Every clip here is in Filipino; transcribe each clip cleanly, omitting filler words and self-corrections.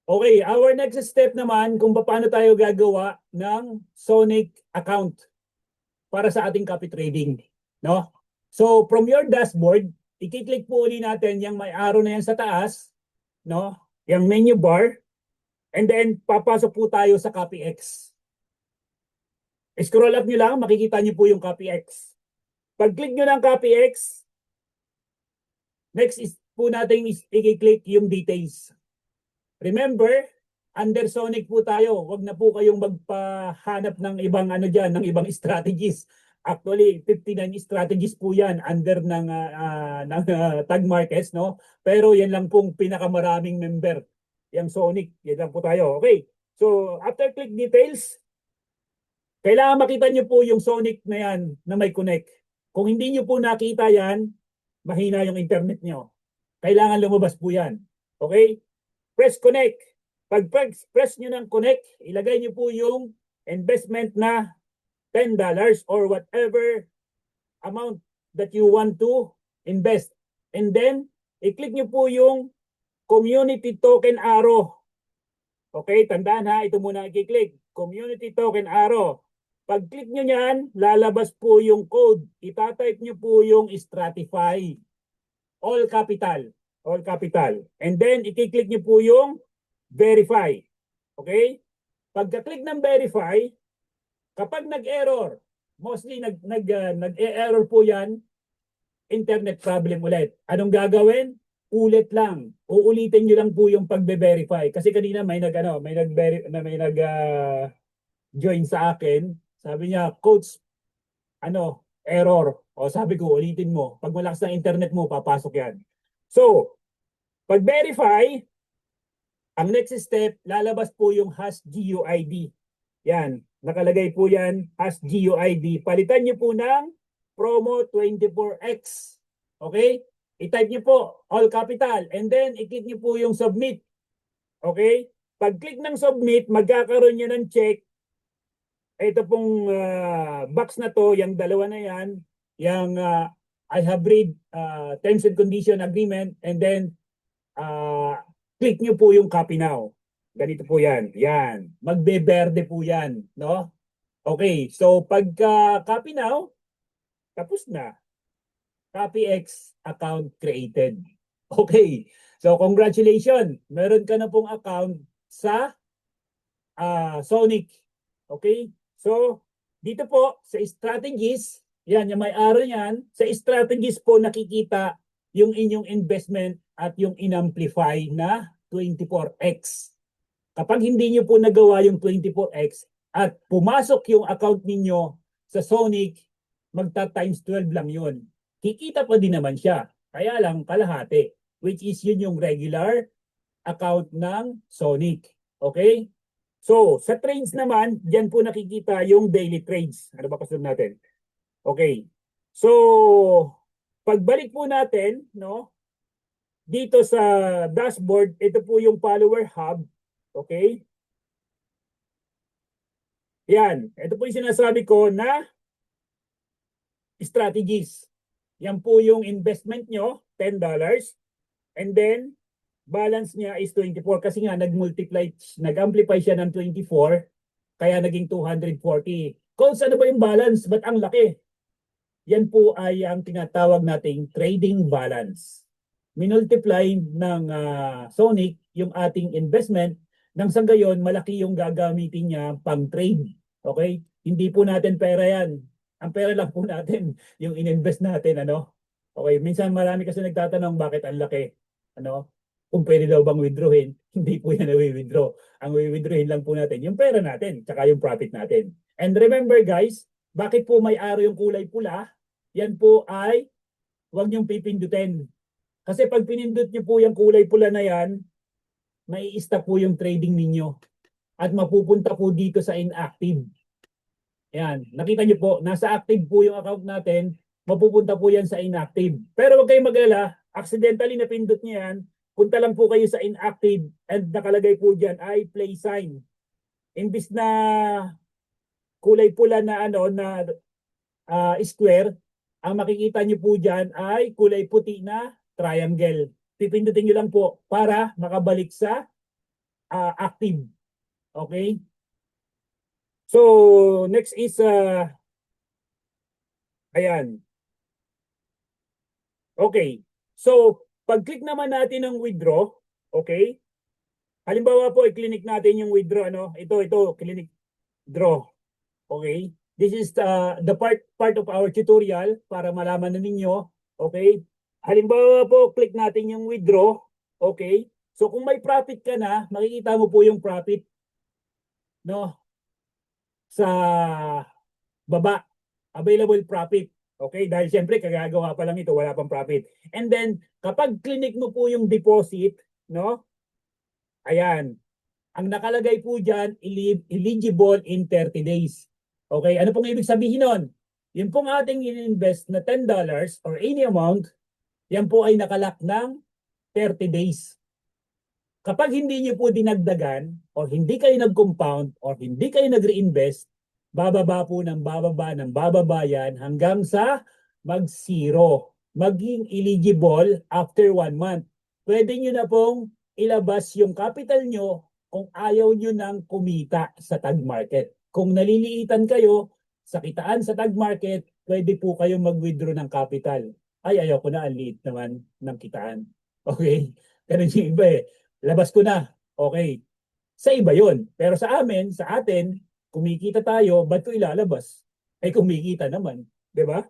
Okay, our next step naman kung paano tayo gagawa ng Sonic account para sa ating copy trading, no? So from your dashboard, i-click po uli natin yung may arrow na yan sa taas, no? Yung menu bar, and then papasok po tayo sa CopyX. Scroll up nyo lang, makikita nyo po yung CopyX. Pag-click nyo ng CopyX, next is po natin i-click yung details. Remember, under Sonic po tayo. Huwag na po kayong magpahanap ng ibang ano diyan, ng ibang strategies. Actually, 59 strategies po 'yan under ng Tag Markets, no? Pero 'yan lang pong pinakamaraming member. Yang Sonic, 'yan lang po tayo. Okay. So, after click details, kailangan makita niyo po yung Sonic na 'yan na may connect. Kung hindi niyo po nakita 'yan, mahina yung internet niyo. Kailangan lumabas po 'yan. Okay? Press connect. Pag press nyo ng connect, ilagay nyo po yung investment na $10 or whatever amount that you want to invest. And then, i-click nyo po yung community token arrow. Okay, tandaan ha, ito muna i-click. Community token arrow. Pag click nyo yan, lalabas po yung code. Itatype nyo po yung Stratify. All capital. All capital. And then, i-click nyo po yung verify. Okay? Pagka-click ng verify, kapag nag-error, mostly nag-error po yan, internet problem ulit. Anong gagawin? Ulit lang. Uulitin nyo lang po yung pagbe-verify. Kasi kanina may nag join sa akin. Sabi niya, coach, error. O sabi ko, ulitin mo. Pag malakas ng internet mo, papasok yan. So, pag-verify, ang next step, lalabas po yung hash GUID. Yan, nakalagay po yan, hash GUID. Palitan nyo po ng promo 24X. Okay? I-type nyo po, all capital. And then, i-click nyo po yung submit. Okay? Pag-click ng submit, magkakaroon nyo ng check. Ito pong box na to, yung dalawa na yan, yung I have read terms and condition agreement, and then click nyo po yung copy now. Ganito po yan. Yan. Magbe-berde po yan. No? Okay. So, pagka copy now, tapos na. CopyX account created. Okay. So, congratulations. Meron ka na pong account sa Sonic. Okay. So, dito po sa strategies, yan, yung may araw yan, sa strategies po nakikita yung inyong investment at yung in-amplify na 24x. Kapag hindi nyo po nagawa yung 24x at pumasok yung account ninyo sa Sonic, magta times 12 lang yun. Kikita pa din naman siya. Kaya lang kalahati, which is yun yung regular account ng Sonic. Okay? So, sa trades naman, dyan po nakikita yung daily trades. Ano ba kasunod natin? Okay. So, pagbalik po natin, no? Dito sa dashboard, ito po yung follower hub. Okay? Yan. Ito po yung sinasabi ko na strategies. Yan po yung investment nyo, $10. And then, balance niya is 24 kasi nga nag-amplify siya ng 24 kaya naging 240. Kung ano ba yung balance? Ba't ang laki? Yan po ay ang tinatawag nating trading balance. Minultiply ng Sonic yung ating investment nang sa gayon malaki yung gagamitin niya pang trade. Okay? Hindi po natin pera yan. Ang pera lang po natin yung ininvest natin. Okay, minsan marami kasi nagtatanong bakit ang laki. Kung pwede daw bang withdrawin, hindi po yan na-withdraw. Ang withdrawin lang po natin yung pera natin, tsaka yung profit natin. And remember guys, bakit po may arrow yung kulay pula? Yan po ay huwag niyong pipindutin. Kasi pag pinindot niyo po yung kulay pula na yan, may i-stop po yung trading ninyo. At mapupunta po dito sa inactive. Yan, nakita niyo po, nasa active po yung account natin, mapupunta po yan sa inactive. Pero huwag kayong mag-alala, accidentally napindot niyo yan, punta lang po kayo sa inactive and nakalagay po dyan ay play sign. Imbis na kulay pula na square, ang makikita niyo po dyan ay kulay puti na triangle. Pipindutin niyo lang po para makabalik sa active. Okay? So, next is, ayan. Okay. So, pag-click naman natin ng withdraw, okay? Halimbawa po, i-click natin yung withdraw, ano? Ito, click draw. Okay? This is the part of our tutorial para malaman na ninyo. Okay? Halimbawa po, click natin yung withdraw. Okay? So, kung may profit ka na, makikita mo po yung profit, no? Sa baba, available profit. Okay? Dahil siyempre, kagagawa pa lang ito, wala pang profit. And then, kapag click mo po yung deposit, no? Ayan. Ang nakalagay po dyan, eligible in 30 days. Okay? Ano pong ibig sabihin nun? Yung pong ating in-invest na $10 or any amount, yan po ay nakalak ng 30 days. Kapag hindi nyo po dinagdagan or hindi kayo nag-compound or hindi kayo nag-reinvest, bababa po ng bababa yan hanggang sa mag-zero. Maging eligible after 1 month. Pwede nyo na pong ilabas yung capital nyo kung ayaw nyo nang kumita sa tag market. Kung naliliitan kayo sa kitaan sa tag market, pwede po kayong mag-withdraw ng capital. Ay, ayaw ko na, ang liit naman ng kitaan. Okay? Ganun yung iba eh. Labas ko na. Okay. Sa iba yon. Pero sa amin, sa atin, kumikita tayo, ba't ko ilalabas? Ay kumikita naman. Di ba?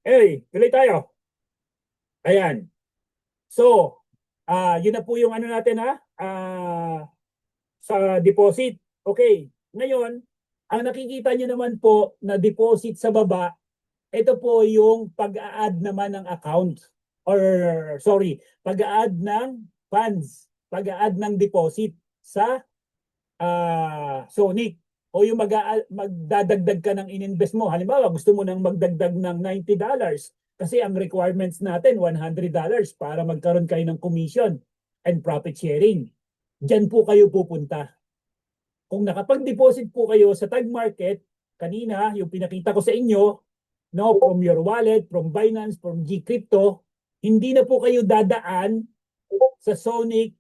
Eh, tuloy tayo. Ayan. So, yun na po yung ano natin ha. Sa deposit. Okay. Ngayon, ang nakikita nyo naman po na deposit sa baba, ito po yung pag-a-add naman ng account. Or, sorry, pag-a-add ng funds. Pag-a-add ng deposit sa Sonic. O yung magdadagdag ka ng ininvest mo. Halimbawa, gusto mo nang magdagdag ng $90 kasi ang requirements natin $100 para magkaroon kayo ng commission and profit sharing. Diyan po kayo pupunta. Kung nakapag-deposit po kayo sa tag market, kanina yung pinakita ko sa inyo, no, from your wallet, from Binance, from Gcrypto, hindi na po kayo dadaan sa Sonic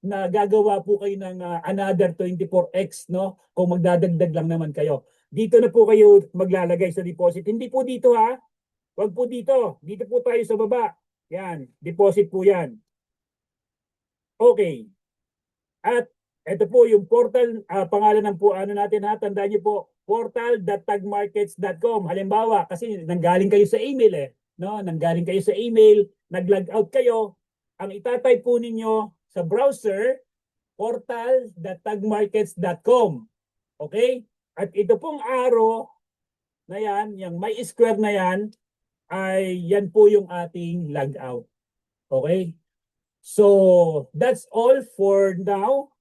na gagawa po kayo ng another 24x, no? Kung magdadagdag lang naman kayo. Dito na po kayo maglalagay sa deposit. Hindi po dito ha. Wag po dito. Dito po tayo sa baba. Yan. Deposit po yan. Okay. At ito po yung portal, pangalan ng po ano natin ha. Tandaan niyo po, portal.tagmarkets.com. Halimbawa, kasi nanggaling kayo sa email eh. No? Nanggaling kayo sa email, nag-log out kayo. Ang itatype po ninyo sa browser, portal.tagmarkets.com. Okay? At ito pong arrow na yan, yung may square na yan, ay yan po yung ating logout. Okay? So, that's all for now.